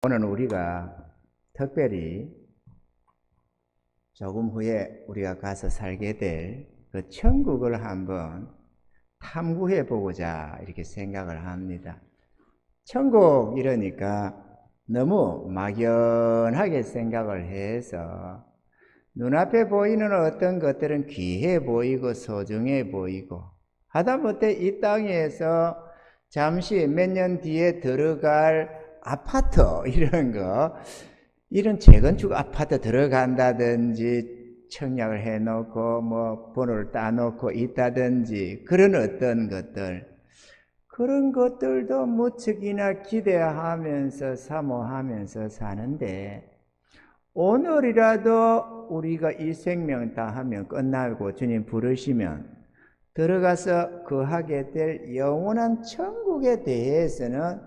오늘 우리가 특별히 조금 후에 우리가 가서 살게 될 그 천국을 한번 탐구해 보고자 이렇게 생각을 합니다. 천국 이러니까 너무 막연하게 생각을 해서 눈앞에 보이는 어떤 것들은 귀해 보이고 소중해 보이고 하다못해 이 땅에서 잠시 몇 년 뒤에 들어갈 아파트 이런 재건축 아파트 들어간다든지 청약을 해놓고 뭐 번호를 따놓고 있다든지 그런 어떤 것들, 그런 것들도 무척이나 기대하면서 사모하면서 사는데, 오늘이라도 우리가 이 생명 다 하면 끝나고 주님 부르시면 들어가서 거하게 될 영원한 천국에 대해서는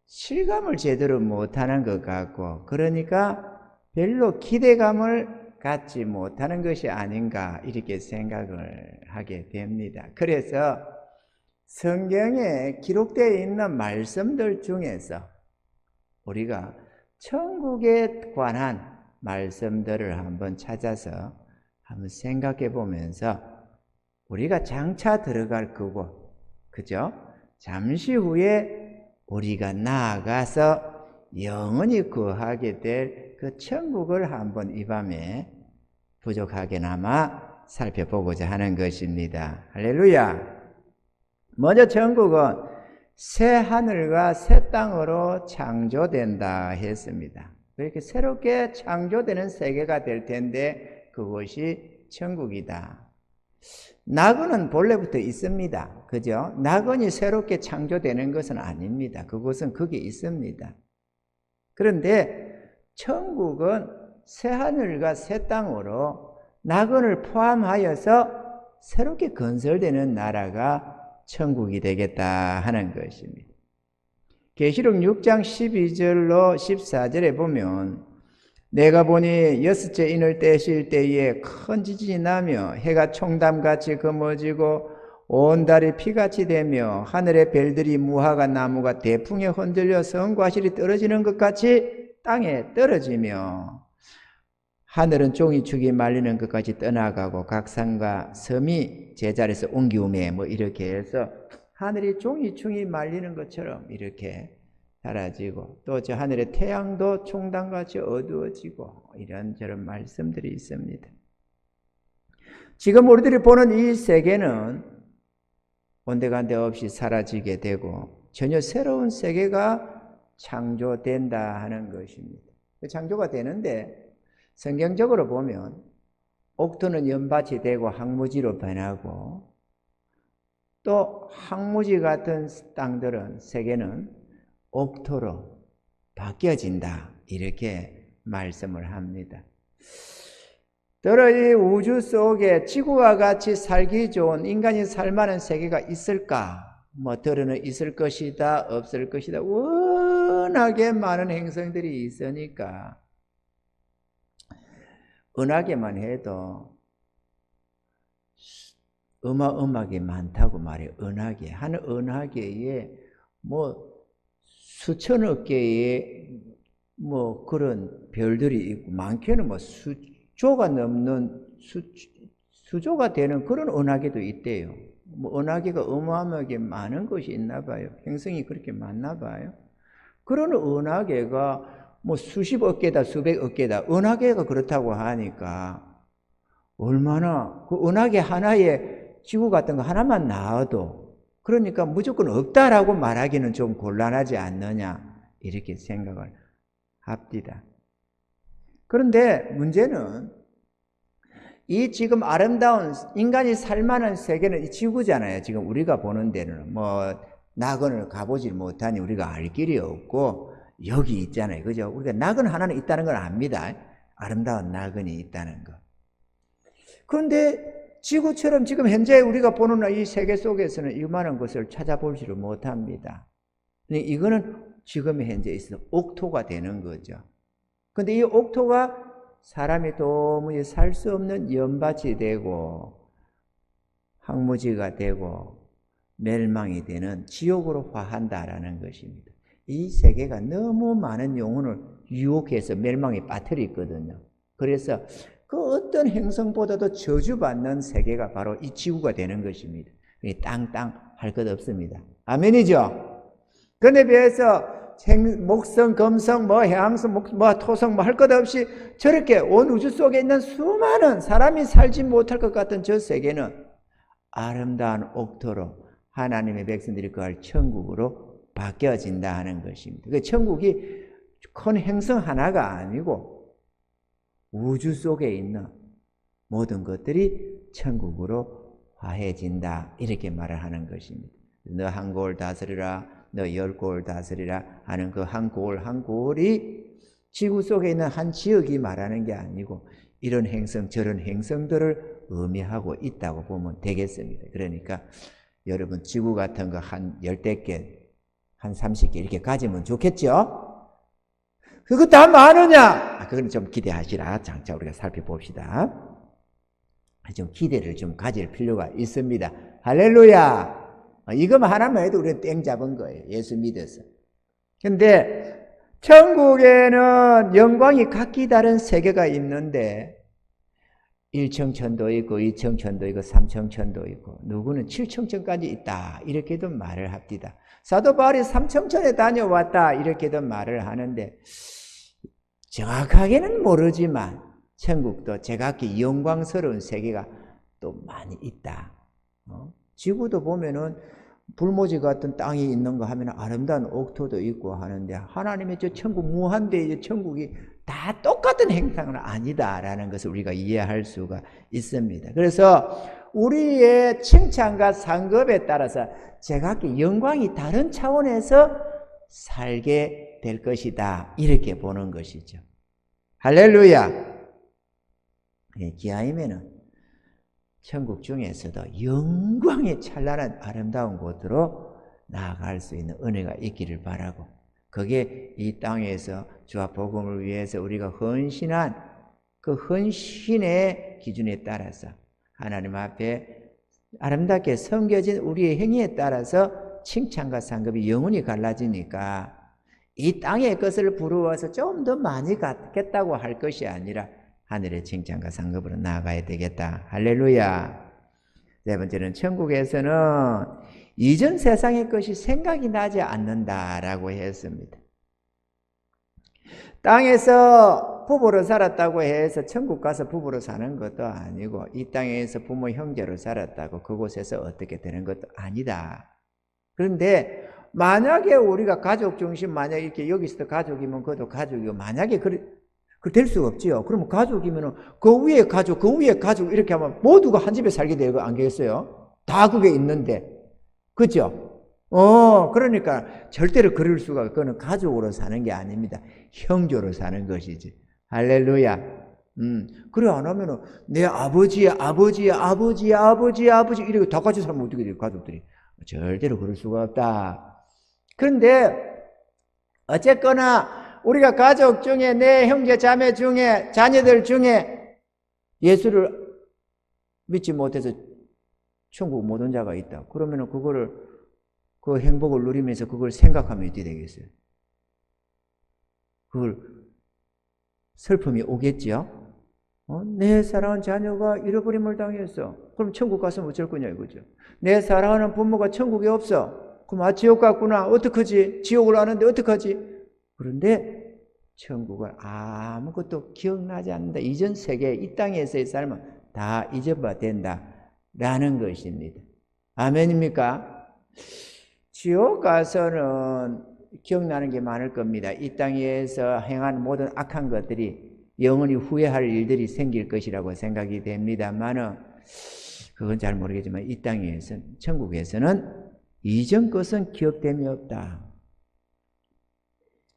실감을 제대로 못하는 것 같고, 그러니까 별로 기대감을 갖지 못하는 것이 아닌가 이렇게 생각을 하게 됩니다. 그래서 성경에 기록되어 있는 말씀들 중에서 우리가 천국에 관한 말씀들을 한번 찾아서 한번 생각해 보면서 우리가 장차 들어갈 그곳, 그죠? 잠시 후에 우리가 나아가서 영원히 거하게 될 그 천국을 한번 이 밤에 부족하게나마 살펴보고자 하는 것입니다. 할렐루야! 먼저 천국은 새 하늘과 새 땅으로 창조된다 했습니다. 그렇게 새롭게 창조되는 세계가 될 텐데 그것이 천국이다. 낙원은 본래부터 있습니다. 그죠? 낙원이 새롭게 창조되는 것은 아닙니다. 그것은 거기 있습니다. 그런데 천국은 새 하늘과 새 땅으로 낙원을 포함하여서 새롭게 건설되는 나라가 천국이 되겠다 하는 것입니다. 계시록 6장 12절로 14절에 보면 내가 보니 여섯째 인을 떼실 때에 큰 지진이 나며 해가 총담같이 검어지고 온 달이 피같이 되며 하늘의 별들이 무화과 나무가 대풍에 흔들려 성과실이 떨어지는 것 같이 땅에 떨어지며 하늘은 종이축이 말리는 것까지 떠나가고 각 산과 섬이 제자리에서 옮기우매 뭐 이렇게 해서 하늘이 종이축이 말리는 것처럼 이렇게 사라지고 또 저 하늘의 태양도 총단같이 어두워지고 이런저런 말씀들이 있습니다. 지금 우리들이 보는 이 세계는 온데간데 없이 사라지게 되고 전혀 새로운 세계가 창조된다 하는 것입니다. 창조가 되는데 성경적으로 보면 옥토는 연밭이 되고 황무지로 변하고 또 황무지 같은 땅들은 세계는 옥토로 바뀌어진다 이렇게 말씀을 합니다. 더러 이 우주 속에 지구와 같이 살기 좋은 인간이 살만한 세계가 있을까? 뭐 더러는 있을 것이다 없을 것이다 워낙에 많은 행성들이 있으니까 은하계만 해도 어마어마하게 많다고 말해요. 은하계. 한 은하계에 뭐 수천억 개의 뭐 그런 별들이 있고 많게는 뭐 수조가 넘는 수조가 되는 그런 은하계도 있대요. 뭐 은하계가 어마어마하게 많은 것이 있나 봐요. 행성이 그렇게 많나 봐요. 그런 은하계가 뭐 수십억 개다 수백억 개다 은하계가 그렇다고 하니까 얼마나 그 은하계 하나에 지구 같은 거 하나만 나와도 그러니까 무조건 없다라고 말하기는 좀 곤란하지 않느냐 이렇게 생각을 합니다. 그런데 문제는 이 지금 아름다운 인간이 살만한 세계는 이 지구잖아요. 지금 우리가 보는 데는 뭐 낙원을 가보지 못하니 우리가 알 길이 없고 여기 있잖아요. 그죠? 우리가 낙원 하나는 있다는 걸 압니다. 아름다운 낙원이 있다는 거. 그런데 지구처럼 지금 현재 우리가 보는 이 세계 속에서는 이만한 것을 찾아보지를 못합니다. 이거는 지금 현재 있어 옥토가 되는 거죠. 그런데 이 옥토가 사람이 도무지 살 수 없는 연밭이 되고 황무지가 되고 멸망이 되는 지옥으로 화한다라는 것입니다. 이 세계가 너무 많은 영혼을 유혹해서 멸망에 빠뜨리거든요. 그래서 그 어떤 행성보다도 저주받는 세계가 바로 이 지구가 되는 것입니다. 땅땅 할 것 없습니다. 아멘이죠? 그런데 비해서 목성, 금성, 해왕성, 토성 할 것 없이 저렇게 온 우주 속에 있는 수많은 사람이 살지 못할 것 같은 저 세계는 아름다운 옥토로 하나님의 백성들이 거할 천국으로 바뀌어진다 하는 것입니다. 그 천국이 큰 행성 하나가 아니고 우주 속에 있는 모든 것들이 천국으로 화해진다 이렇게 말을 하는 것입니다. 너 한 고을 다스리라, 너 10고을 다스리라 하는 그 한 고을 한 고을이 지구 속에 있는 한 지역이 말하는 게 아니고 이런 행성 저런 행성들을 의미하고 있다고 보면 되겠습니다. 그러니까 여러분 지구 같은 거 한 10개 한 30개 이렇게 가지면 좋겠죠? 그거 다 많으냐? 그건 좀 기대하시라. 장차 우리가 살펴봅시다. 좀 기대를 좀 가질 필요가 있습니다. 할렐루야! 이것만 하나만 해도 우리는 땡 잡은 거예요. 예수 믿어서. 근데 천국에는 영광이 각기 다른 세계가 있는데 1청천도 있고 2청천도 있고 3청천도 있고 누구는 7청천까지 있다 이렇게도 말을 합니다. 사도 바울이 3청천에 다녀왔다 이렇게도 말을 하는데 정확하게는 모르지만 천국도 제각기 영광스러운 세계가 또 많이 있다. 지구도 보면은 불모지 같은 땅이 있는 거 하면 아름다운 옥토도 있고 하는데 하나님의 저 천국 무한대의 천국이 다 똑같은 행상은 아니다라는 것을 우리가 이해할 수가 있습니다. 그래서 우리의 칭찬과 상급에 따라서 제각기 영광이 다른 차원에서 살게 될 것이다 이렇게 보는 것이죠. 할렐루야. 기아이면은 천국 중에서도 영광의 찬란한 아름다운 곳으로 나아갈 수 있는 은혜가 있기를 바라고 그게 이 땅에서 주와 복음을 위해서 우리가 헌신한 그 헌신의 기준에 따라서 하나님 앞에 아름답게 섬겨진 우리의 행위에 따라서 칭찬과 상급이 영원히 갈라지니까 이 땅의 것을 부러워서 좀 더 많이 갖겠다고 할 것이 아니라 하늘의 칭찬과 상급으로 나아가야 되겠다. 할렐루야. 네 번째는 천국에서는 이전 세상의 것이 생각이 나지 않는다라고 했습니다. 땅에서 부부로 살았다고 해서 천국 가서 부부로 사는 것도 아니고 이 땅에서 부모 형제로 살았다고 그곳에서 어떻게 되는 것도 아니다. 그런데 만약에 우리가 가족 중심 만약에 이렇게 여기서도 가족이면 그것도 가족이고 만약에 될 수가 없지요. 그러면 가족이면 그 위에 가족, 그 위에 가족 이렇게 하면 모두가 한 집에 살게 되고 안 되겠어요? 다 그게 있는데. 그죠? 그러니까 절대로 그럴 수가, 그거는 가족으로 사는 게 아닙니다. 형제로 사는 것이지. 할렐루야. 그래 안 하면은 내 아버지의 아버지의 아버지의 아버지의 아버지 이렇게 다 같이 살면 어떻게 돼요, 가족들이? 절대로 그럴 수가 없다. 그런데 어쨌거나 우리가 가족 중에 내 형제 자매 중에 자녀들 중에 예수를 믿지 못해서 천국 못 온 자가 있다. 그러면은 그 행복을 누리면서 그걸 생각하면 어떻게 되겠어요? 그걸 슬픔이 오겠죠? 내 사랑하는 자녀가 잃어버림을 당했어. 그럼 천국 가서 어쩔 거냐 이거죠. 내 사랑하는 부모가 천국에 없어. 그럼 지옥 갔구나. 어떡하지? 지옥을 아는데 어떡하지? 그런데 천국은 아무것도 기억나지 않는다. 이전 세계 이 땅에서의 삶은 다 잊어버린다 라는 것입니다. 아멘입니까? 지옥 가서는 기억나는 게 많을 겁니다. 이 땅에서 행한 모든 악한 것들이 영원히 후회할 일들이 생길 것이라고 생각이 됩니다만은 그건 잘 모르겠지만 이 땅에서 천국에서는 이전 것은 기억됨이 없다.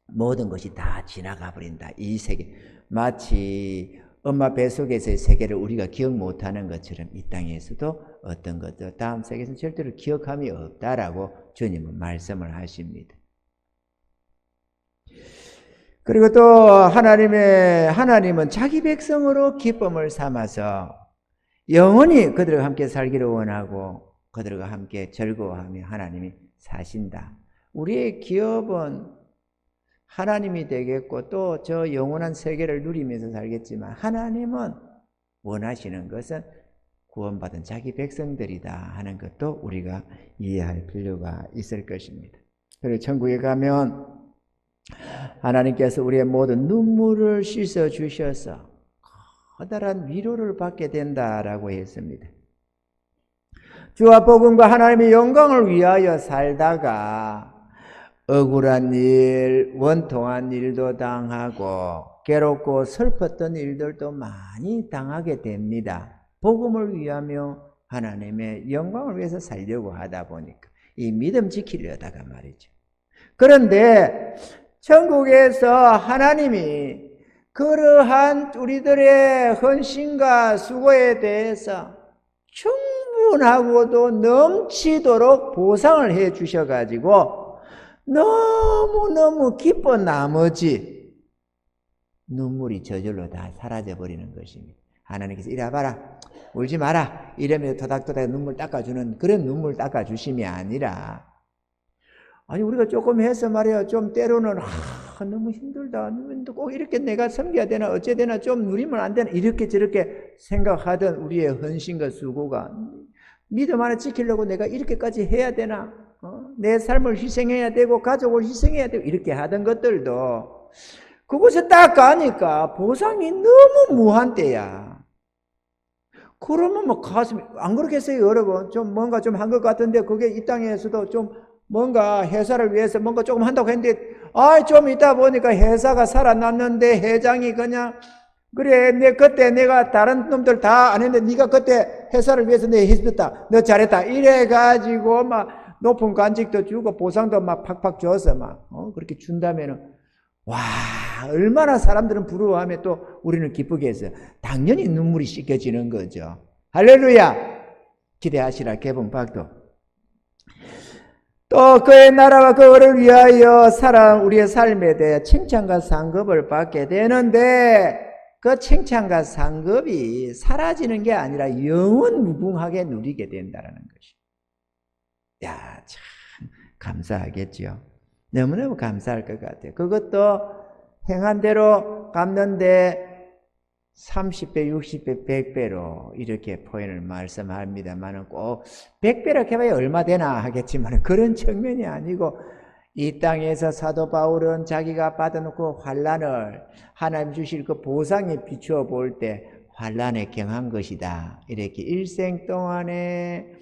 모든 것이 다 지나가 버린다. 이 세계 마치 엄마 뱃속에서의 세계를 우리가 기억 못하는 것처럼 이 땅에서도 어떤 것도 다음 세계에서는 절대로 기억함이 없다라고 주님은 말씀을 하십니다. 그리고 또 하나님은 자기 백성으로 기쁨을 삼아서 영원히 그들과 함께 살기를 원하고 그들과 함께 즐거워하며 하나님이 사신다. 우리의 기업은 하나님이 되겠고 또 저 영원한 세계를 누리면서 살겠지만 하나님은 원하시는 것은 구원받은 자기 백성들이다 하는 것도 우리가 이해할 필요가 있을 것입니다. 그리고 천국에 가면 하나님께서 우리의 모든 눈물을 씻어 주셔서 커다란 위로를 받게 된다라고 했습니다. 주와 복음과 하나님의 영광을 위하여 살다가 억울한 일, 원통한 일도 당하고 괴롭고 슬펐던 일들도 많이 당하게 됩니다. 복음을 위하며 하나님의 영광을 위해서 살려고 하다 보니까 이 믿음 지키려다가 말이죠. 그런데 천국에서 하나님이 그러한 우리들의 헌신과 수고에 대해서 충분하고도 넘치도록 보상을 해 주셔가지고 너무너무 기쁜 나머지 눈물이 저절로 다 사라져버리는 것입니다. 하나님께서 이리 와봐라, 울지 마라 이러면서 토닥토닥 눈물 닦아주는 그런 눈물 닦아주심이 아니라, 아니 우리가 조금 해서 말이야 좀 때로는 너무 힘들다, 꼭 이렇게 내가 섬겨야 되나 어째 되나 좀 누리면 안 되나 이렇게 저렇게 생각하던 우리의 헌신과 수고가 믿음 하나 지키려고 내가 이렇게까지 해야 되나, 내 삶을 희생해야 되고 가족을 희생해야 되고 이렇게 하던 것들도 그곳에 딱 가니까 보상이 너무 무한대야. 그러면 뭐 가슴이 안 그렇겠어요 여러분? 좀 뭔가 좀 한 것 같은데 그게 이 땅에서도 좀 뭔가 회사를 위해서 뭔가 조금 한다고 했는데 좀 있다 보니까 회사가 살아났는데 회장이 그냥 그래 그때 내가 다른 놈들 다 안 했는데 네가 그때 회사를 위해서 내 해줬다, 너 잘했다 이래가지고 막 높은 관직도 주고 보상도 막 팍팍 줘서 막 그렇게 준다면은 와 얼마나 사람들은 부러워하며 또 우리는 기쁘게 해서 당연히 눈물이 씻겨지는 거죠. 할렐루야. 기대하시라 개봉박도. 또 그의 나라와 그를 위하여 우리의 삶에 대해 칭찬과 상급을 받게 되는데 그 칭찬과 상급이 사라지는 게 아니라 영원 무궁하게 누리게 된다는 것이. 야, 참 감사하겠죠. 너무너무 감사할 것 같아요. 그것도 행한 대로 갚는데 30배, 60배, 100배로 이렇게 표현을 말씀합니다만 꼭 100배라 해봐야 얼마 되나 하겠지만 그런 측면이 아니고 이 땅에서 사도 바울은 자기가 받아놓고 환난을 하나님 주실 그 보상에 비추어 볼 때 환난에 경한 것이다. 이렇게 일생 동안에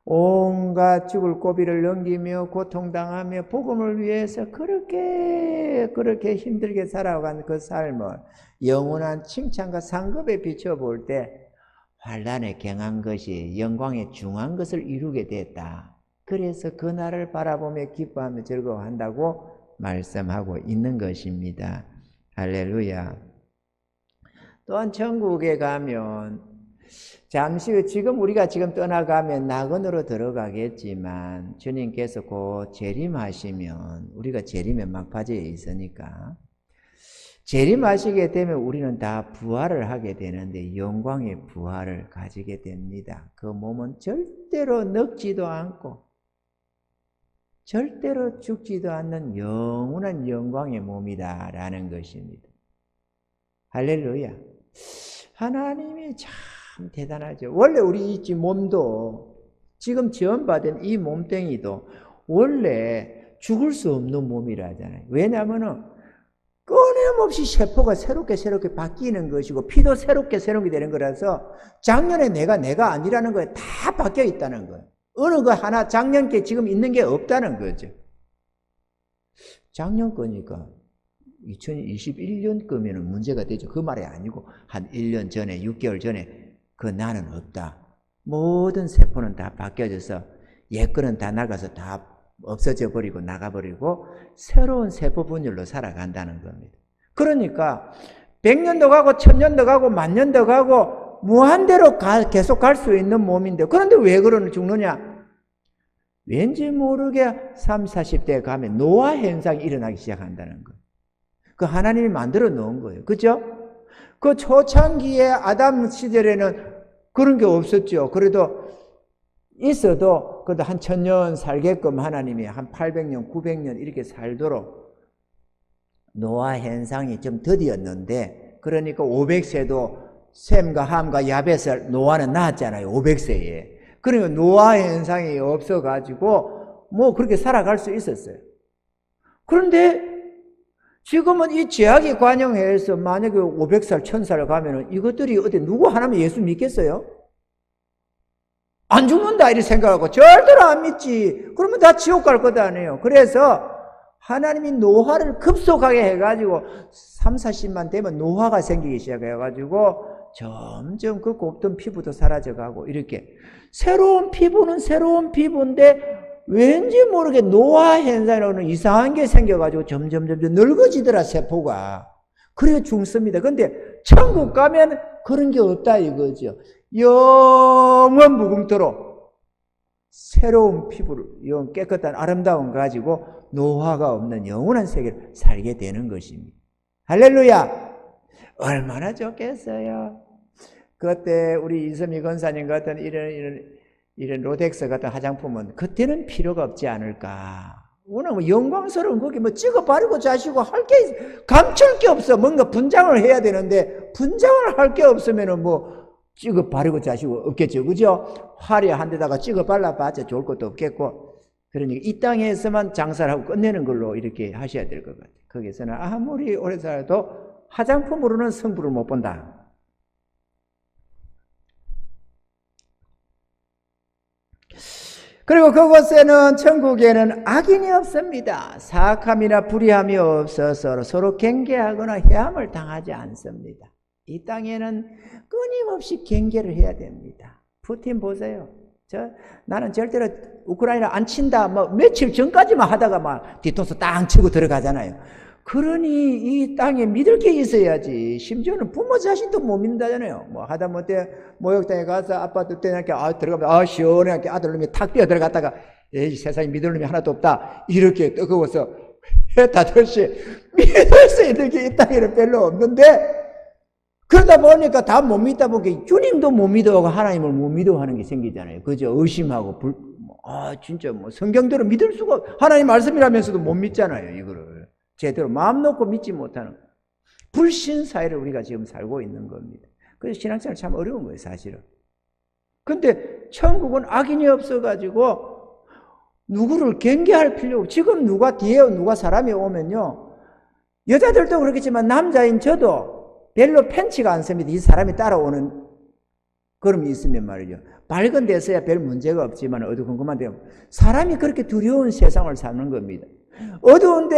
온갖 죽을 고비를 넘기며 고통당하며 복음을 위해서 그렇게 힘들게 살아간 그 삶을 영원한 칭찬과 상급에 비춰볼 때 환난에 경한 것이 영광에 중한 것을 이루게 됐다. 그래서 그날을 바라보며 기뻐하며 즐거워한다고 말씀하고 있는 것입니다. 할렐루야. 또한 천국에 가면 잠시 후 지금 우리가 떠나가면 낙원으로 들어가겠지만 주님께서 곧 재림하시면 우리가 재림의 막바지에 있으니까 재림하시게 되면 우리는 다 부활을 하게 되는데 영광의 부활을 가지게 됩니다. 그 몸은 절대로 늙지도 않고 절대로 죽지도 않는 영원한 영광의 몸이다라는 것입니다. 할렐루야. 하나님이 참 대단하죠. 원래 우리 이 몸도 지금 지원받은 이 몸뚱이도 원래 죽을 수 없는 몸이라잖아요. 왜냐하면은 끊임없이 세포가 새롭게 바뀌는 것이고 피도 새롭게 되는 거라서 작년에 내가 아니라는 거에 다 바뀌어 있다는 거예요. 어느 거 하나 작년 게 지금 있는 게 없다는 거죠. 작년 거니까 2021년 거면은 문제가 되죠. 그 말이 아니고 한 1년 전에 6개월 전에 그 나는 없다. 모든 세포는 다 바뀌어져서 옛 거는 다 나가서 다 없어져 버리고 나가버리고 새로운 세포 분열로 살아간다는 겁니다. 그러니까 100년도 가고 1000년도 가고 10,000년도 가고 무한대로 계속 갈 수 있는 몸인데 그런데 왜 죽느냐? 왠지 모르게 30, 40대에 가면 노화 현상이 일어나기 시작한다는 거예요. 그 하나님이 만들어 놓은 거예요. 그죠? 그 초창기에 아담 시절에는 그런 게 없었죠. 그래도 있어도 그래도 한 1000년 살게끔 하나님이 한 800년, 900년 이렇게 살도록 노아 현상이 좀 더디었는데, 그러니까 500세도 셈과 함과 야벳을 노아는 낳았잖아요. 500세에. 그러니까 노아 현상이 없어가지고 뭐 그렇게 살아갈 수 있었어요. 그런데 지금은 이 죄악의 관영해서 만약에 500살, 1000살 가면은 이것들이 어디 누구 하나면 예수 믿겠어요? 안 죽는다 이렇게 생각하고 절대로 안 믿지. 그러면 다 지옥 갈 거다 아니에요. 그래서 하나님이 노화를 급속하게 해가지고 3, 40만 되면 노화가 생기기 시작해가지고 점점 그 곱던 피부도 사라져가고 이렇게 새로운 피부는 새로운 피부인데 왠지 모르게 노화 현상으로는 이상한 게 생겨가지고 점점 늙어지더라 세포가. 그래 죽습니다. 근데 천국 가면 그런 게 없다 이거죠. 영원 무궁토록 새로운 피부를 영 깨끗한 아름다움 가지고 노화가 없는 영원한 세계를 살게 되는 것입니다. 할렐루야! 얼마나 좋겠어요. 그때 우리 이선미 권사님 같은 이런 로덱스 같은 화장품은 그때는 필요가 없지 않을까. 오늘 뭐 영광스러운 거기 뭐 찍어 바르고 자시고 할 게 감출 게 없어. 뭔가 분장을 해야 되는데 분장을 할 게 없으면은 뭐 찍어 바르고 자시고 없겠죠. 그죠? 화려한 데다가 찍어 발라봤자 좋을 것도 없겠고. 그러니까 이 땅에서만 장사를 하고 끝내는 걸로 이렇게 하셔야 될 것 같아요. 거기서는 아무리 오래 살아도 화장품으로는 성부를 못 본다. 그리고 그곳에는 천국에는 악인이 없습니다. 사악함이나 불의함이 없어서 서로 경계하거나 해함을 당하지 않습니다. 이 땅에는 끊임없이 경계를 해야 됩니다. 푸틴 보세요. 나는 절대로 우크라이나 안 친다. 뭐 며칠 전까지만 하다가 막 뒤통수 땅 치고 들어가잖아요. 그러니 이 땅에 믿을 게 있어야지. 심지어는 부모 자신도 못 믿는다잖아요. 뭐 하다못해 목욕탕에 가서 아빠도 때나게 들어가면 시원하게 아들놈이 탁 뛰어 들어갔다가 에이 세상에 믿을 놈이 하나도 없다. 이렇게 뜨거워서 해 닫듯이 믿을 수 있는 게 이 땅에는 별로 없는데 그러다 보니까 다 못 믿다 보니까 주님도 못 믿어하고 하나님을 못 믿어하는 게 생기잖아요. 그죠? 의심하고 진짜 뭐 성경대로 믿을 수가 하나님 말씀이라면서도 못 믿잖아요. 이거를 제대로 마음 놓고 믿지 못하는 불신 사회를 우리가 지금 살고 있는 겁니다. 그래서 신앙생활 참 어려운 거예요, 사실은. 근데 천국은 악인이 없어가지고 누구를 경계할 필요 없고 지금 누가 사람이 오면요 여자들도 그렇겠지만 남자인 저도 별로 편치가 않습니다. 이 사람이 따라오는 그름이 있으면 말이죠. 밝은 데서야 별 문제가 없지만 어두컴컴한데 사람이 그렇게 두려운 세상을 사는 겁니다. 어두운데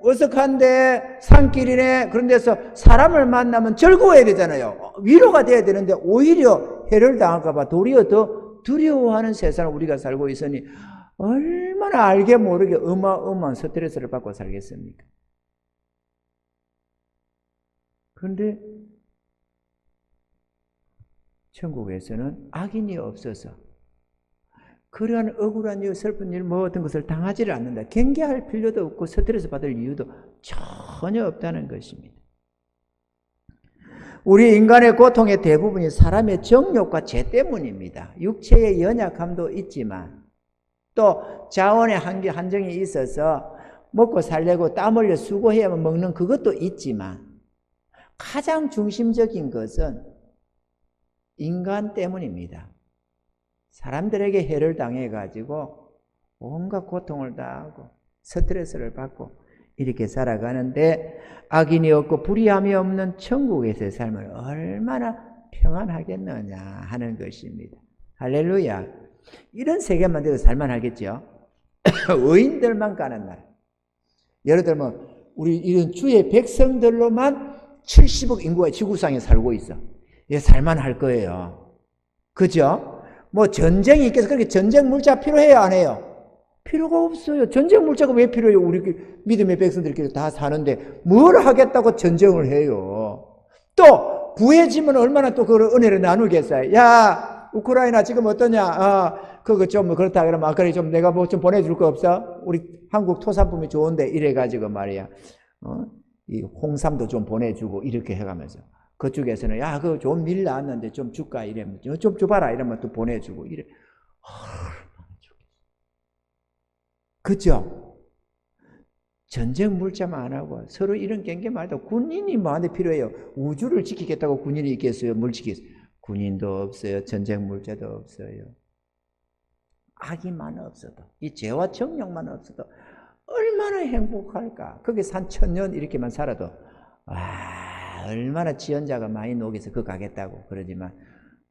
어색한데 산길이네 그런 데서 사람을 만나면 즐거워야 되잖아요. 위로가 돼야 되는데 오히려 해를 당할까 봐 도리어 더 두려워하는 세상을 우리가 살고 있으니 얼마나 알게 모르게 어마어마한 스트레스를 받고 살겠습니까? 그런데 천국에서는 악인이 없어서 그러한 억울한 일, 슬픈 일, 모든 것을 당하지를 않는다. 경계할 필요도 없고 스트레스 받을 이유도 전혀 없다는 것입니다. 우리 인간의 고통의 대부분이 사람의 정욕과 죄 때문입니다. 육체의 연약함도 있지만 또 자원의 한정이 있어서 먹고 살려고 땀 흘려 수고해야만 먹는 그것도 있지만 가장 중심적인 것은 인간 때문입니다. 사람들에게 해를 당해가지고 온갖 고통을 당하고 스트레스를 받고 이렇게 살아가는데 악인이 없고 불의함이 없는 천국에서의 삶을 얼마나 평안하겠느냐 하는 것입니다. 할렐루야. 이런 세계만 돼도 살만하겠죠. 의인들만 가는 나라. 예를 들면 우리 이런 주의 백성들로만 70억 인구가 지구상에 살고 있어. 예, 살만할 거예요. 그죠? 뭐 전쟁이 있겠어. 그렇게 전쟁 물자 필요해요, 안 해요? 필요가 없어요. 전쟁 물자가 왜 필요해요? 우리 믿음의 백성들끼리 다 사는데 뭘 하겠다고 전쟁을 해요? 또 구해지면 얼마나 또 그걸 은혜를 나누겠어요? 야, 우크라이나 지금 어떠냐? 그거 좀 그렇다 그러면 그래 좀 내가 뭐 좀 보내줄 거 없어? 우리 한국 토산품이 좋은데 이래가지고 말이야. 이 홍삼도 좀 보내주고 이렇게 해가면서 그쪽에서는 야 그거 좋은 밀 나왔는데 좀 줄까 이러면 좀 줘봐라 이러면 또 보내주고 이래. 그죠? 전쟁 물자만 안 하고 서로 이런 깽깽 말도 군인이 뭐한테 필요해요? 우주를 지키겠다고 군인이 있겠어요? 뭘 지키겠어요? 군인도 없어요. 전쟁 물자도 없어요. 악이만 없어도, 이 죄와 정욕만 없어도 얼마나 행복할까? 거기서 한 1000년 이렇게만 살아도 얼마나 지연자가 많이 녹여서 그거 가겠다고 그러지만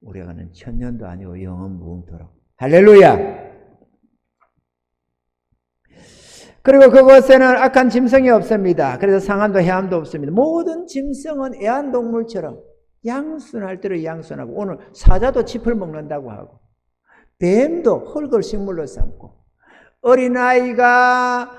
우리가는 1000년도 아니고 영원 무궁토록. 할렐루야! 그리고 그곳에는 악한 짐승이 없습니다. 그래서 상함도 해함도 없습니다. 모든 짐승은 애완동물처럼 양순할 대로 양순하고, 오늘 사자도 짚을 먹는다고 하고, 뱀도 흙을 식물로 삼고, 어린아이가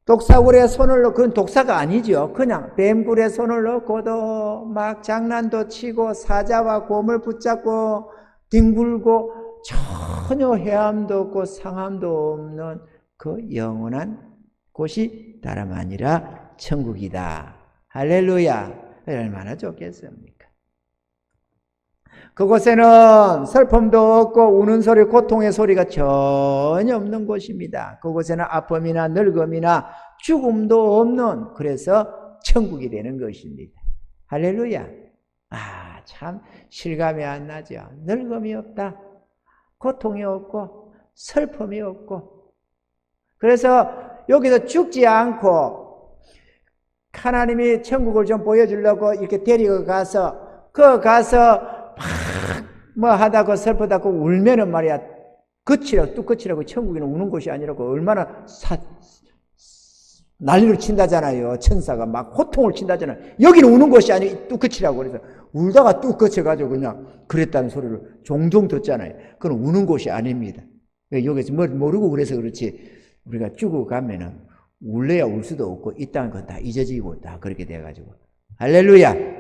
독사굴에 손을 넣고, 그건 독사가 아니죠. 그냥 뱀굴에 손을 넣고도 막 장난도 치고 사자와 곰을 붙잡고 뒹굴고 전혀 해함도 없고 상함도 없는 그 영원한 곳이 다름 아니라 천국이다. 할렐루야. 얼마나 좋겠습니까? 그곳에는 슬픔도 없고 우는 소리, 고통의 소리가 전혀 없는 곳입니다. 그곳에는 아픔이나 늙음이나 죽음도 없는, 그래서 천국이 되는 것입니다. 할렐루야. 참 실감이 안 나죠. 늙음이 없다. 고통이 없고 슬픔이 없고. 그래서 여기서 죽지 않고 하나님이 천국을 좀 보여주려고 이렇게 데리고 가서 뭐 하다고 슬프다고 울면은 말이야, 뚝 끝이라고. 천국에는 우는 곳이 아니라고. 얼마나 난리를 친다잖아요. 천사가 막 호통을 친다잖아요. 여기는 우는 곳이 아니고 뚝 끝이라고. 그래서 울다가 뚝 끝쳐가지고 그냥 그랬다는 소리를 종종 듣잖아요. 그건 우는 곳이 아닙니다. 여기서 모르고 그래서 그렇지, 우리가 죽어가면은 울래야 울 수도 없고 이 땅은 건 다 잊어지고 다 그렇게 돼가지고. 할렐루야.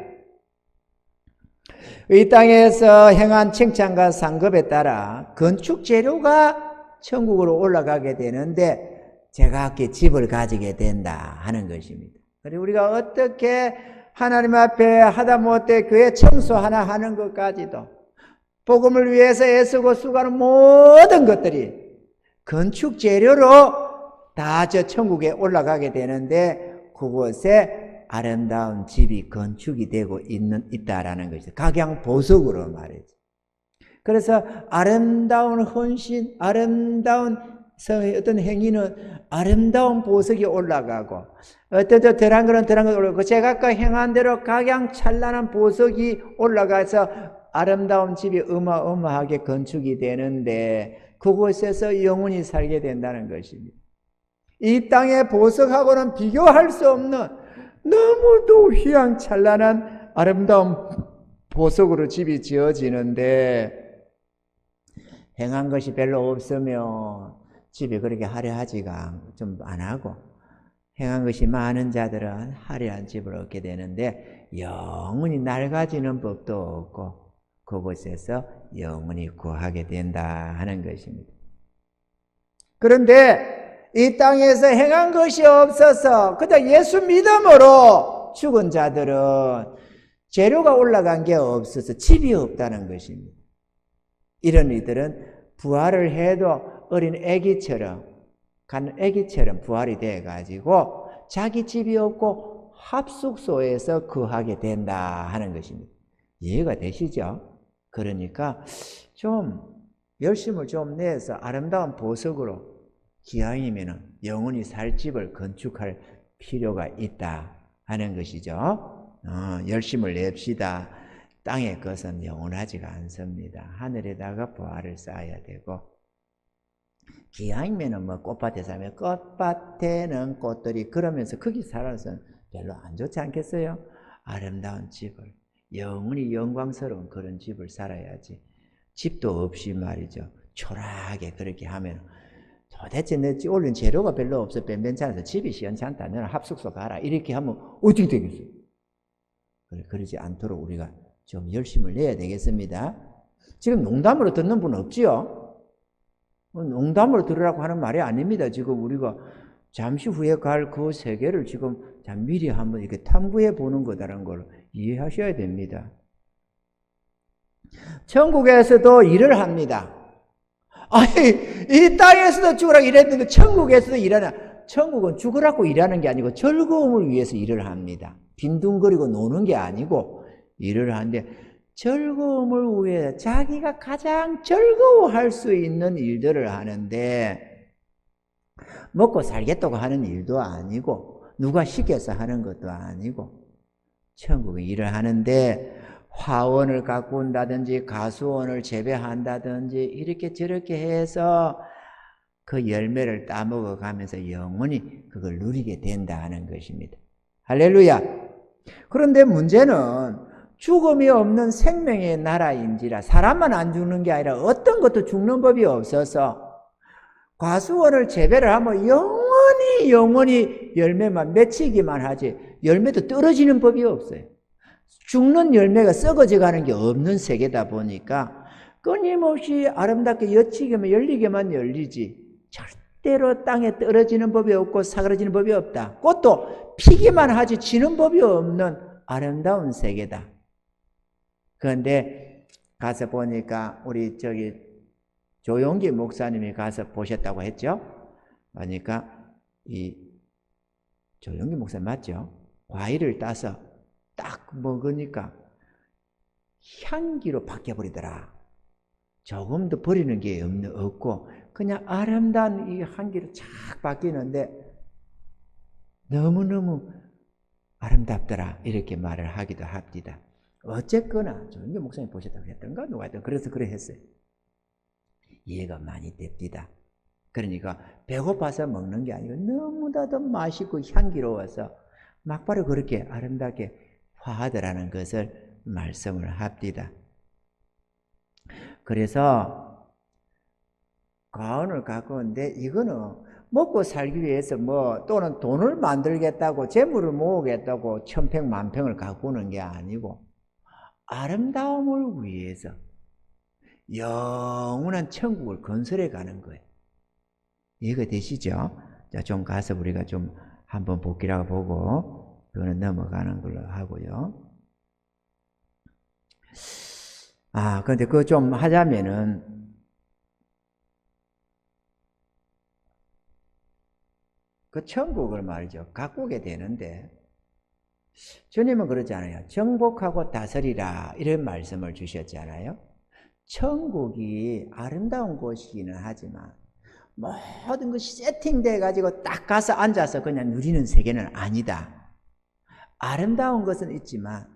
이 땅에서 행한 칭찬과 상급에 따라 건축 재료가 천국으로 올라가게 되는데 제각기 집을 가지게 된다 하는 것입니다. 그리고 우리가 어떻게 하나님 앞에 하다못해 교회 청소 하나 하는 것까지도, 복음을 위해서 애쓰고 수고하는 모든 것들이 건축 재료로 다 저 천국에 올라가게 되는데, 그곳에 아름다운 집이 건축이 되고 있다라는 것이죠. 각양 보석으로 말이죠. 그래서 아름다운 헌신, 아름다운 어떤 행위는 아름다운 보석이 올라가고, 어떤 덜한 거는 덜한 거 올라가고, 제각각 행한 대로 각양 찬란한 보석이 올라가서 아름다운 집이 어마어마하게 건축이 되는데, 그곳에서 영원히 살게 된다는 것입니다. 이 땅의 보석하고는 비교할 수 없는 너무도 휘황찬란한 아름다운 보석으로 집이 지어지는데, 행한 것이 별로 없으면 집이 그렇게 화려하지가 좀 안 하고, 행한 것이 많은 자들은 화려한 집을 얻게 되는데 영원히 낡아지는 법도 없고 그곳에서 영원히 구하게 된다 하는 것입니다. 그런데 이 땅에서 행한 것이 없어서 그저 예수 믿음으로 죽은 자들은 재료가 올라간 게 없어서 집이 없다는 것입니다. 이런 이들은 부활을 해도 어린 아기처럼 부활이 돼가지고 자기 집이 없고 합숙소에서 거하게 된다 하는 것입니다. 이해가 되시죠? 그러니까 좀 열심을 좀 내서 아름다운 보석으로 기왕이면 영원히 살 집을 건축할 필요가 있다 하는 것이죠. 열심을 냅시다. 땅의 것은 영원하지가 않습니다. 하늘에다가 보화를 쌓아야 되고, 기왕이면 뭐 꽃밭에 살면 꽃밭에는 꽃들이 그러면서 거기 살아서는 별로 안 좋지 않겠어요? 아름다운 집을, 영원히 영광스러운 그런 집을 살아야지. 집도 없이 말이죠. 초라하게 그렇게 하면 도대체 내 올린 재료가 별로 없어, 뱀뱀찮아서 집이 시원찮다, 너는 합숙소 가라, 이렇게 하면 어떻게 되겠어요? 그러지 않도록 우리가 좀 열심을 내야 되겠습니다. 지금 농담으로 듣는 분 없지요? 농담으로 들으라고 하는 말이 아닙니다. 지금 우리가 잠시 후에 갈 그 세계를 지금 미리 한번 이렇게 탐구해 보는 거다라는 걸 이해하셔야 됩니다. 천국에서도 일을 합니다. 아니, 이 땅에서도 죽으라고 일했는데 천국에서도 일하나? 천국은 죽으라고 일하는 게 아니고 즐거움을 위해서 일을 합니다. 빈둥거리고 노는 게 아니고 일을 하는데 즐거움을 위해 자기가 가장 즐거워할 수 있는 일들을 하는데 먹고 살겠다고 하는 일도 아니고 누가 시켜서 하는 것도 아니고 천국은 일을 하는데 화원을 가꾼다든지 가수원을 재배한다든지 이렇게 저렇게 해서 그 열매를 따먹어 가면서 영원히 그걸 누리게 된다 하는 것입니다. 할렐루야. 그런데 문제는 죽음이 없는 생명의 나라인지라 사람만 안 죽는 게 아니라 어떤 것도 죽는 법이 없어서 과수원을 재배를 하면 영원히 열매만 맺히기만 하지 열매도 떨어지는 법이 없어요. 죽는 열매가 썩어져 가는 게 없는 세계다 보니까 끊임없이 아름답게 여치게만 열리게만 열리지 절대로 땅에 떨어지는 법이 없고 사그러지는 법이 없다. 꽃도 피기만 하지 지는 법이 없는 아름다운 세계다. 그런데 가서 보니까 우리 조용기 목사님이 가서 보셨다고 했죠. 그러니까 이 조용기 목사님 맞죠? 과일을 따서 딱 먹으니까 향기로 바뀌어버리더라. 조금도 버리는 게 없고 그냥 아름다운 이 향기로 쫙 바뀌는데 너무너무 아름답더라 이렇게 말을 하기도 합니다. 어쨌거나 조용기 목사님 보셨다고 했던가 누가 했던 그래서 그래 했어요. 이해가 많이 됩니다. 그러니까 배고파서 먹는 게 아니고 너무나도 맛있고 향기로워서 막바로 그렇게 아름답게 화하더라는 것을 말씀을 합니다. 그래서 과언을 가꾸는데 이거는 먹고 살기 위해서 또는 돈을 만들겠다고 재물을 모으겠다고 천평만평을 가꾸는 게 아니고 아름다움을 위해서 영원한 천국을 건설해 가는 거예요. 이해가 되시죠? 자, 좀 가서 우리가 좀 한번 복기라고 보고 그거는 넘어가는 걸로 하고요. 그런데 그거 좀 하자면은 그 천국을 말이죠. 가꾸게 되는데 주님은 그러잖아요. 정복하고 다스리라 이런 말씀을 주셨잖아요. 천국이 아름다운 곳이기는 하지만 모든 것이 세팅돼 가지고 딱 가서 앉아서 그냥 누리는 세계는 아니다. 아름다운 것은 있지만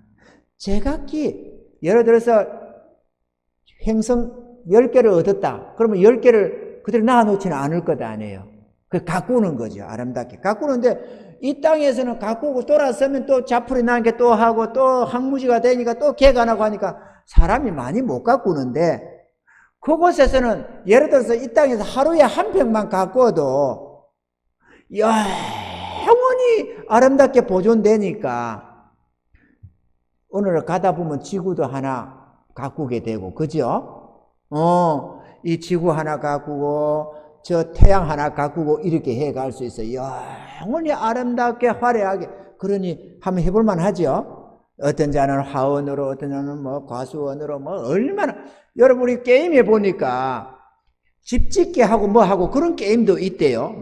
제각기 예를 들어서 행성 10개를 얻었다. 그러면 10개를 그대로 놔놓지는 않을 것 아니에요. 그 가꾸는 거죠. 아름답게 가꾸는데 이 땅에서는 가꾸고 돌아서면 또 자풀이 나는 게 또 하고 또 항무지가 되니까 또 개간하고 하니까 사람이 많이 못 가꾸는데 그곳에서는 예를 들어서 이 땅에서 하루에 한 평만 가꾸어도 영원히 아름답게 보존되니까 오늘 가다 보면 지구도 하나 가꾸게 되고 그죠? 이 지구 하나 가꾸고 저 태양 하나 가꾸고 이렇게 해갈 수 있어요. 영원히 아름답게 화려하게. 그러니 한번 해볼만 하죠? 어떤 자는 화원으로 어떤 자는 과수원으로 얼마나 여러분 우리 게임해 보니까 집 짓게 하고 하고 그런 게임도 있대요.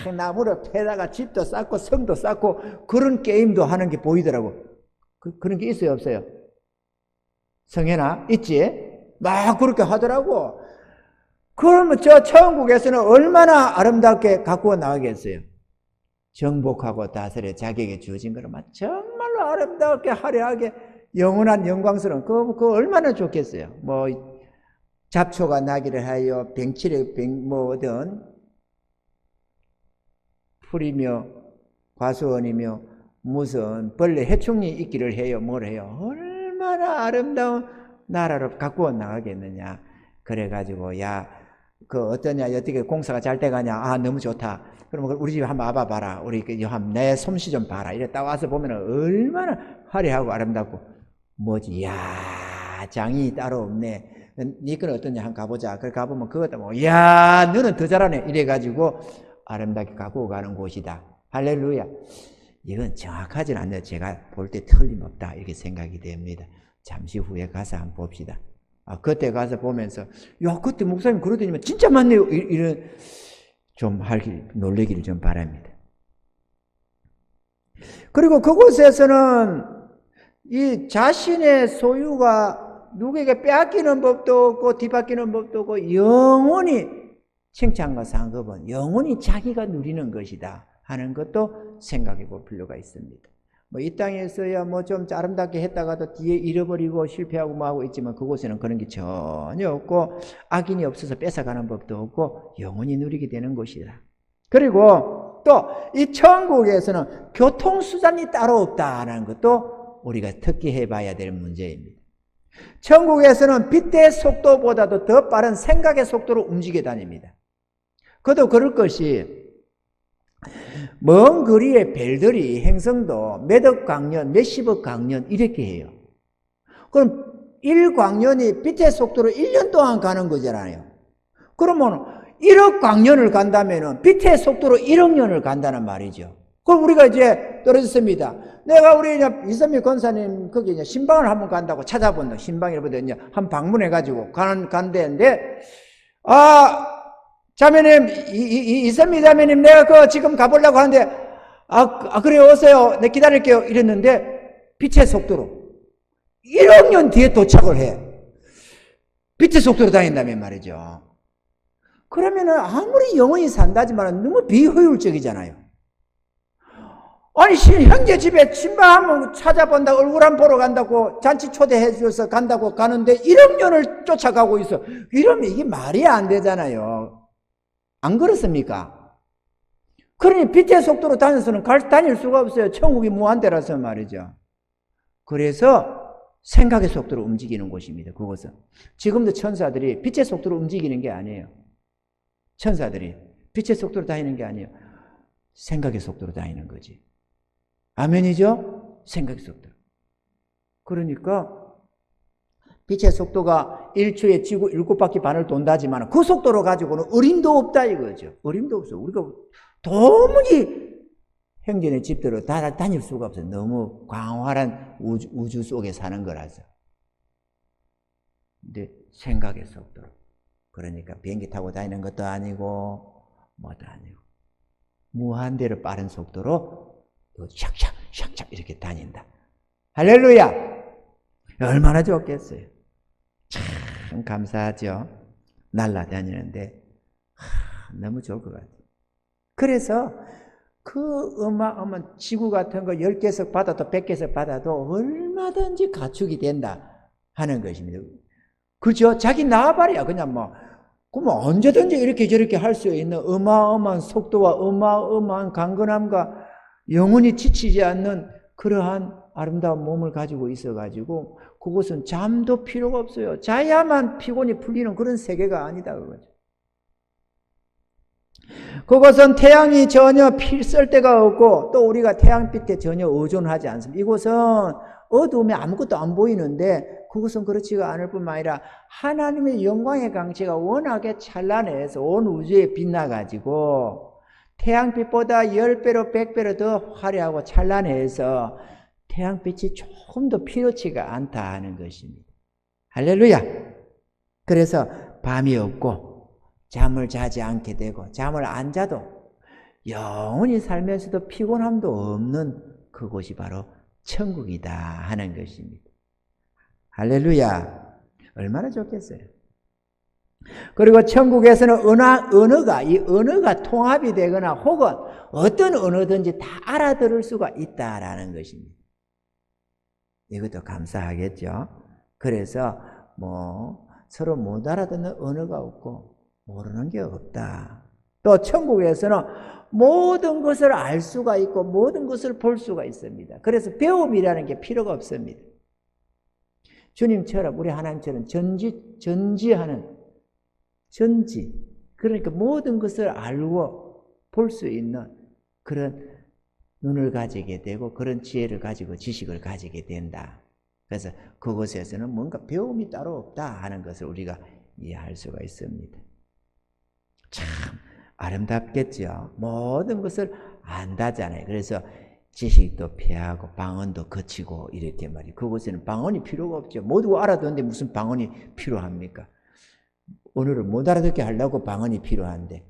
막 나무를 패다가 집도 쌓고 성도 쌓고 그런 게임도 하는 게 보이더라고. 그런 게 있어요 없어요? 성현아 있지? 막 그렇게 하더라고. 그러면 저 천국에서는 얼마나 아름답게 가꾸어 나가겠어요? 정복하고 다스려 자기에게 주어진 거는 정말로 아름답게 화려하게 영원한 영광스러운 그거 얼마나 좋겠어요. 잡초가 나기를 하여 병칠에 어떤 풀이며 과수원이며 무슨 벌레 해충이 있기를 해요. 뭘 해요? 얼마나 아름다운 나라로 가꾸어 나가겠느냐. 그래가지고 그 어떠냐 어떻게 공사가 잘 돼가냐 너무 좋다. 그러면 우리 집에 한번 와봐봐라. 우리 내 솜씨 좀 봐라. 이래 딱 와서 보면 얼마나 화려하고 아름답고 뭐지 장이 따로 없네. 니 건 어떠냐 한번 가보자. 그래 가보면 그것도 너는 더 잘하네. 이래가지고 아름답게 가꾸어 가는 곳이다. 할렐루야. 이건 정확하지는 않네요. 제가 볼 때 틀림없다 이렇게 생각이 됩니다. 잠시 후에 가서 한번 봅시다. 그때 가서 보면서 그때 목사님 그러더니만 진짜 많네요. 이런 좀 놀래기를 좀 바랍니다. 그리고 그곳에서는 이 자신의 소유가 누구에게 빼앗기는 법도 없고 뒤바뀌는 법도 없고 영원히 칭찬과 상급은 영원히 자기가 누리는 것이다 하는 것도 생각해 볼 필요가 있습니다. 뭐 이 땅에서야 뭐 좀 아름답게 했다가도 뒤에 잃어버리고 실패하고 뭐 하고 있지만 그곳에는 그런 게 전혀 없고 악인이 없어서 뺏어가는 법도 없고 영원히 누리게 되는 곳이다. 그리고 또 이 천국에서는 교통수단이 따로 없다는 것도 우리가 특기해 봐야 될 문제입니다. 천국에서는 빛의 속도보다도 더 빠른 생각의 속도로 움직여 다닙니다. 그도 그럴 것이 먼 거리의 별들이 행성도 몇억 광년, 몇십억 광년 이렇게 해요. 그럼 1광년이 빛의 속도로 1년 동안 가는 거잖아요. 그러면 1억 광년을 간다면 빛의 속도로 1억 년을 간다는 말이죠. 그럼 우리가 이제 떨어졌습니다. 내가 우리 이선미 권사님 거기 이제 신방을 한번 간다고 찾아본다. 신방이라고 이제 한 방문해가지고 가는 데인데, 자매님, 이선미 자매님, 내가 지금 가보려고 하는데, 그래요, 오세요. 내 기다릴게요. 이랬는데, 빛의 속도로 1억 년 뒤에 도착을 해. 빛의 속도로 다닌다면 말이죠. 그러면은 아무리 영원히 산다지만 너무 비효율적이잖아요. 아니, 형제 집에 신방 한번 찾아본다고, 얼굴 한번 보러 간다고, 잔치 초대해 줘서 간다고 가는데 1억 년을 쫓아가고 있어. 이러면 이게 말이 안 되잖아요. 안 그렇습니까? 그러니 빛의 속도로 다녀서는 다닐 수가 없어요. 천국이 무한대라서 말이죠. 그래서 생각의 속도로 움직이는 곳입니다. 그것은. 지금도 천사들이 빛의 속도로 움직이는 게 아니에요. 천사들이 빛의 속도로 다니는 게 아니에요. 생각의 속도로 다니는 거지. 아멘이죠? 생각의 속도. 그러니까 빛의 속도가 1초에 지구 7바퀴 반을 돈다지만 그 속도로 가지고는 어림도 없다 이거죠. 어림도 없어. 우리가 도무지 형제네 집대로 다닐 수가 없어요. 너무 광활한 우주 속에 사는 거라서. 근데 생각의 속도로. 그러니까 비행기 타고 다니는 것도 아니고 뭐도 아니고 무한대로 빠른 속도로 샥샥 이렇게 다닌다. 할렐루야! 얼마나 좋겠어요. 참 감사하죠. 날아다니는데 너무 좋을 것 같아요. 그래서 그 어마어마한 지구 같은 거 10개석 받아도 100개석 받아도 얼마든지 가축이 된다 하는 것입니다. 그죠? 자기 나와봐야 그냥 그러면 언제든지 이렇게 저렇게 할 수 있는 어마어마한 속도와 어마어마한 강건함과 영원히 지치지 않는 그러한 아름다운 몸을 가지고 있어가지고 그것은 잠도 필요가 없어요. 자야만 피곤이 풀리는 그런 세계가 아니다 그거죠. 그것은 태양이 전혀 쓸 데가 없고 또 우리가 태양빛에 전혀 의존하지 않습니다. 이곳은 어두움에 아무것도 안 보이는데 그것은 그렇지가 않을 뿐만 아니라 하나님의 영광의 강체가 워낙에 찬란해서 온 우주에 빛나가지고 태양빛보다 10배로 100배로 더 화려하고 찬란해서 태양빛이 조금 더 필요치가 않다 하는 것입니다. 할렐루야! 그래서 밤이 없고 잠을 자지 않게 되고 잠을 안 자도 영원히 살면서도 피곤함도 없는 그곳이 바로 천국이다 하는 것입니다. 할렐루야! 얼마나 좋겠어요. 그리고 천국에서는 언어가 통합이 되거나 혹은 어떤 언어든지 다 알아들을 수가 있다라는 것입니다. 이것도 감사하겠죠. 그래서 서로 못 알아듣는 언어가 없고 모르는 게 없다. 또 천국에서는 모든 것을 알 수가 있고 모든 것을 볼 수가 있습니다. 그래서 배움이라는 게 필요가 없습니다. 주님처럼 우리 하나님처럼 전지하는 그러니까 모든 것을 알고 볼 수 있는 그런 눈을 가지게 되고 그런 지혜를 가지고 지식을 가지게 된다. 그래서 그곳에서는 뭔가 배움이 따로 없다 하는 것을 우리가 이해할 수가 있습니다. 참 아름답겠죠. 모든 것을 안다잖아요. 그래서 지식도 피하고 방언도 거치고 이렇게 말이에요. 그곳에는 방언이 필요가 없죠. 모두 알아듣는데 무슨 방언이 필요합니까? 오늘을 못 알아듣게 하려고 방언이 필요한데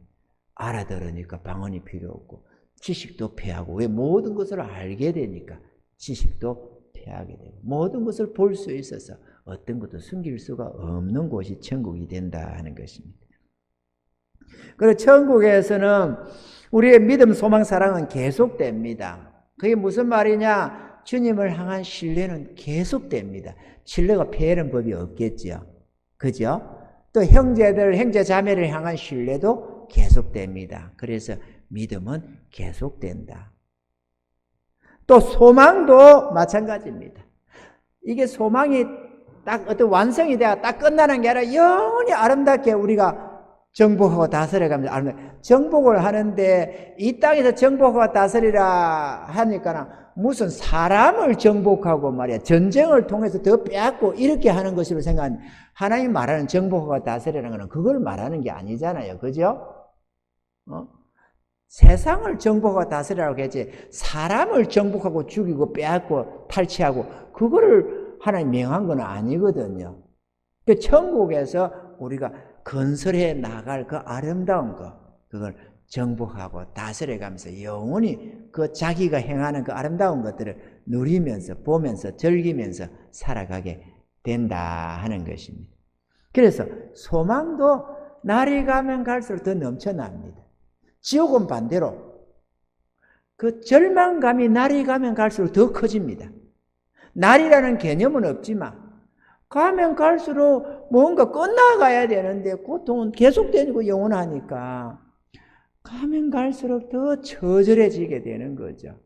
알아들으니까 방언이 필요 없고 지식도 패하고. 왜? 모든 것을 알게 되니까 지식도 패하게 되고, 모든 것을 볼 수 있어서 어떤 것도 숨길 수가 없는 곳이 천국이 된다 하는 것입니다. 그리고 천국에서는 우리의 믿음, 소망, 사랑은 계속됩니다. 그게 무슨 말이냐? 주님을 향한 신뢰는 계속됩니다. 신뢰가 패하는 법이 없겠죠. 그죠? 또 형제 자매를 향한 신뢰도 계속됩니다. 그래서 믿음은 계속된다. 또 소망도 마찬가지입니다. 이게 소망이 딱 어떤 완성이 돼야 딱 끝나는 게 아니라 영원히 아름답게 우리가 정복하고 다스려가면서 정복을 하는데, 이 땅에서 정복하고 다스리라 하니까 무슨 사람을 정복하고 말이야 전쟁을 통해서 더 빼앗고 이렇게 하는 것으로 생각하는, 하나님 말하는 정복하고 다스리라는 것은 그걸 말하는 게 아니잖아요. 그죠? 세상을 정복하고 다스리라고 했지, 사람을 정복하고 죽이고 빼앗고 탈취하고 그거를 하나님 명한 건 아니거든요. 그 천국에서 우리가 건설해 나갈 그 아름다운 것, 그걸 정복하고 다스려가면서 영원히 그 자기가 행하는 그 아름다운 것들을 누리면서 보면서 즐기면서 살아가게 된다 하는 것입니다. 그래서 소망도 날이 가면 갈수록 더 넘쳐납니다. 지옥은 반대로 그 절망감이 날이 가면 갈수록 더 커집니다. 날이라는 개념은 없지만 가면 갈수록 뭔가 끝나가야 되는데 고통은 계속되고 영원하니까 가면 갈수록 더 처절해지게 되는 거죠.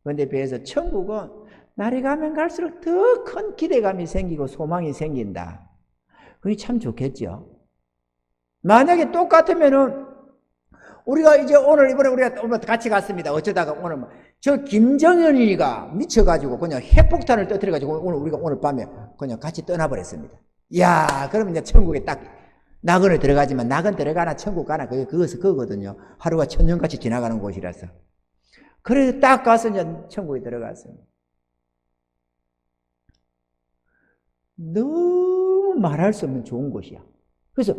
그런데 비해서 천국은 날이 가면 갈수록 더 큰 기대감이 생기고 소망이 생긴다. 그게 참 좋겠죠. 만약에 똑같으면은 우리가 이제 이번에 우리가 같이 갔습니다. 어쩌다가 오늘 저 김정은이가 미쳐가지고 그냥 핵폭탄을 터뜨려가지고 우리가 오늘 밤에 그냥 같이 떠나버렸습니다. 이야, 그러면 이제 천국에 딱 낙원에 들어가지만 낙원 들어가나 천국 가나 그거거든요. 하루가 천년같이 지나가는 곳이라서. 그래서 딱 가서 이제 천국에 들어갔어요. 너무 말할 수 없는 좋은 곳이야. 그래서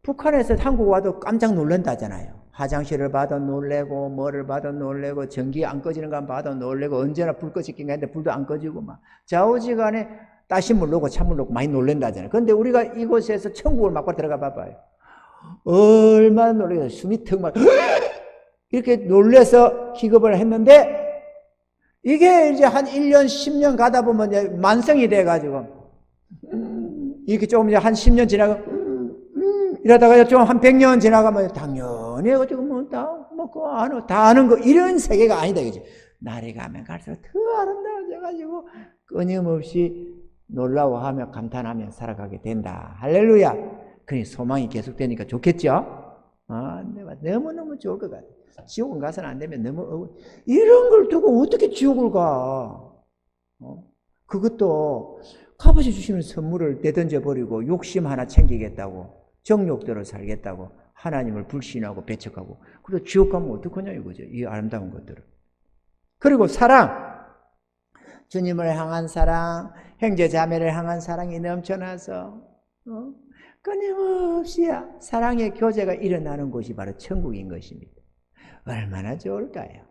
북한에서 한국 와도 깜짝 놀란다잖아요. 화장실을 봐도 놀래고 뭐를 봐도 놀래고 전기 안 꺼지는 거 봐도 놀래고 언제나 불 꺼지긴 했는데 불도 안 꺼지고 막 좌우지간에 따신물 넣고 찬물 넣고 많이 놀란다잖아요. 그런데 우리가 이곳에서 천국을 막고 들어가 봐봐요. 얼마나 놀래서 숨이 턱 막 이렇게 놀래서 기겁을 했는데, 이게 이제 한 1년 10년 가다 보면 이제 만성이 돼가지고 이렇게 조금 이제 한 10년 지나고 이러다가 좀 한 100년 지나가면 당연히 해가지고 다 아는 거, 이런 세계가 아니다, 그지? 날이 가면 갈수록 더 아름다워져가지고 끊임없이 놀라워하며 감탄하며 살아가게 된다. 할렐루야. 그니 소망이 계속되니까 좋겠죠? 너무너무 좋을 것 같아. 지옥은 가서는 안 되면 이런 걸 두고 어떻게 지옥을 가? 그것도 값없이 주시는 선물을 내던져 버리고 욕심 하나 챙기겠다고, 정욕대로 살겠다고 하나님을 불신하고 배척하고, 그래서 지옥 가면 어떡하냐 이거죠. 이 아름다운 것들을. 그리고 사랑, 주님을 향한 사랑, 형제 자매를 향한 사랑이 넘쳐나서 끊임없이 사랑의 교제가 일어나는 곳이 바로 천국인 것입니다. 얼마나 좋을까요?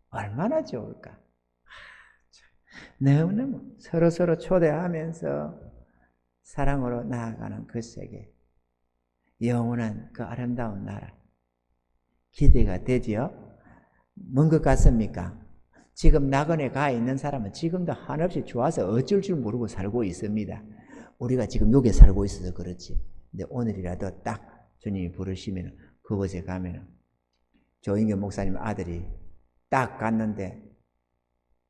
얼마나 좋을까? 너무너무 서로 초대하면서 사랑으로 나아가는 그 세계, 영원한 그 아름다운 나라, 기대가 되지요? 먼 것 같습니까? 지금 낙원에 가 있는 사람은 지금도 한없이 좋아서 어쩔 줄 모르고 살고 있습니다. 우리가 지금 여기에 살고 있어서 그렇지. 근데 오늘이라도 딱 주님이 부르시면 그곳에 가면, 조인경 목사님 아들이 딱 갔는데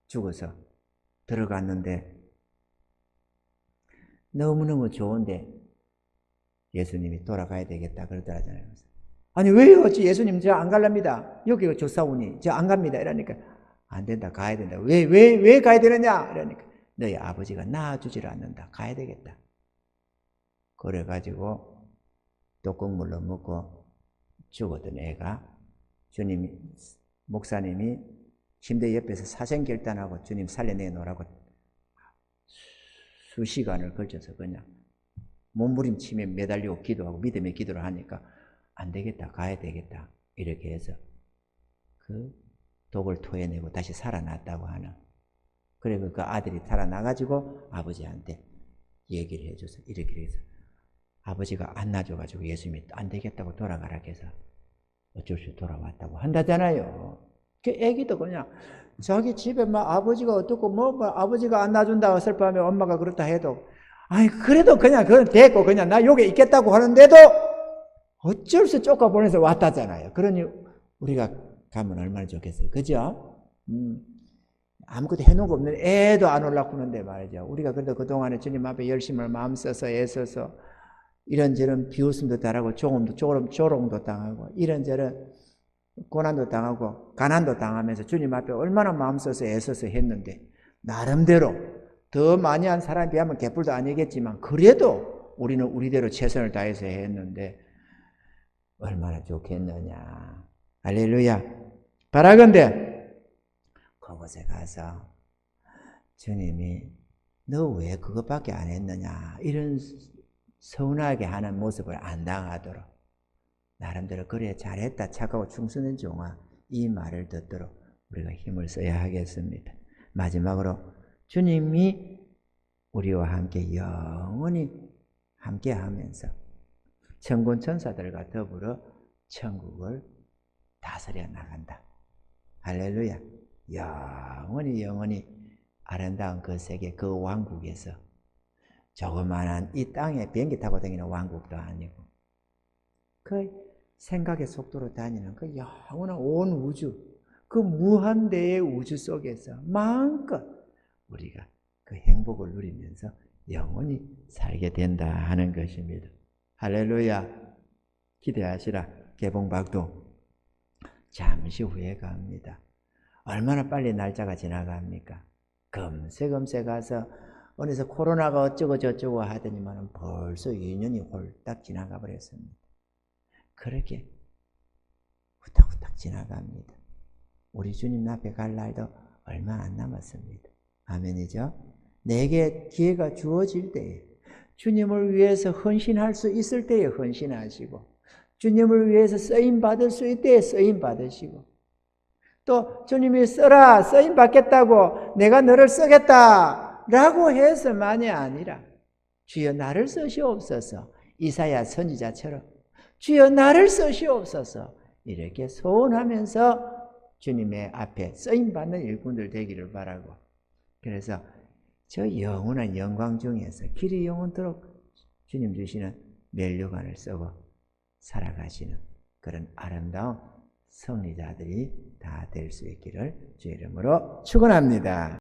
죽어서 들어갔는데 너무너무 좋은데 예수님이 돌아가야 되겠다 그러더라잖아요. 아니 왜요? 예수님 저 안 갈랍니다. 여기가 조사오니 저 안 갑니다. 이러니까 안 된다, 가야 된다. 왜 가야 되느냐? 이러니까 너희 아버지가 낳아주질 않는다, 가야 되겠다. 그래가지고 독극물로 먹고 죽었던 애가 목사님이 침대 옆에서 사생결단하고 주님 살려내놓으라고 수시간을 걸쳐서 그냥 몸부림치며 매달리고 기도하고 믿음의 기도를 하니까 안 되겠다, 가야 되겠다 이렇게 해서 그 독을 토해내고 다시 살아났다고 하는. 그리고 그 아들이 살아나가지고 아버지한테 얘기를 해줘서 이렇게 해서 아버지가 안 놔줘가지고 예수님이 안 되겠다고 돌아가라 해서 어쩔 수 돌아왔다고 한다잖아요. 그 애기도 그냥 자기 집에 막 아버지가 어떻고 뭐 아버지가 안 놔준다고 슬퍼하면 엄마가 그렇다 해도 아니 그래도 그냥 그건 됐고 그냥 나 여기 있겠다고 하는데도 어쩔 수 쫓아 보내서 왔다잖아요. 그러니 우리가 가면 얼마나 좋겠어요. 그죠? 아무것도 해놓은 거 없는 애도 안 올라오는데 말이죠. 우리가 그래도 그동안에 주님 앞에 열심을 마음 써서 애써서 이런저런 비웃음도 당하고 조롱도 당하고 이런저런 고난도 당하고 가난도 당하면서 주님 앞에 얼마나 마음 써서 애써서 했는데 나름대로 더 많이 한 사람에 비하면 개뿔도 아니겠지만 그래도 우리는 우리대로 최선을 다해서 했는데 얼마나 좋겠느냐. 할렐루야. 바라건대 그곳에 가서 주님이 너 왜 그것밖에 안 했느냐 이런 서운하게 하는 모습을 안 당하도록 나름대로 그래 잘했다 착하고 충성된 종아 이 말을 듣도록 우리가 힘을 써야 하겠습니다. 마지막으로 주님이 우리와 함께 영원히 함께 하면서 천군 천사들과 더불어 천국을 다스려 나간다. 할렐루야. 영원히 아름다운 그 세계 그 왕국에서 조그만한 이 땅에 비행기 타고 다니는 왕국도 아니고 그 생각의 속도로 다니는 그 영원한 온 우주 그 무한대의 우주 속에서 마음껏 우리가 그 행복을 누리면서 영원히 살게 된다 하는 것입니다. 할렐루야. 기대하시라. 개봉박도 잠시 후에 갑니다. 얼마나 빨리 날짜가 지나갑니까? 금세 가서 어느새 코로나가 어쩌고 저쩌고 하더니만 벌써 2년이 홀딱 지나가 버렸습니다. 그렇게 후딱후딱 지나갑니다. 우리 주님 앞에 갈 날도 얼마 안 남았습니다. 아멘이죠? 내게 기회가 주어질 때에 주님을 위해서 헌신할 수 있을 때에 헌신하시고 주님을 위해서 쓰임받을 수 있을 때에 쓰임받으시고 또 주님이 써라 쓰임받겠다고 내가 너를 쓰겠다 라고 해서만이 아니라 주여 나를 쓰시옵소서 이사야 선지자처럼 주여 나를 쓰시옵소서 이렇게 소원하면서 주님의 앞에 쓰임받는 일꾼들 되기를 바라고 그래서 저 영원한 영광 중에서 길이 영원토록 주님 주시는 면류관을 쓰고 살아가시는 그런 아름다운 승리자들이 다 될 수 있기를 주의 이름으로 축원합니다.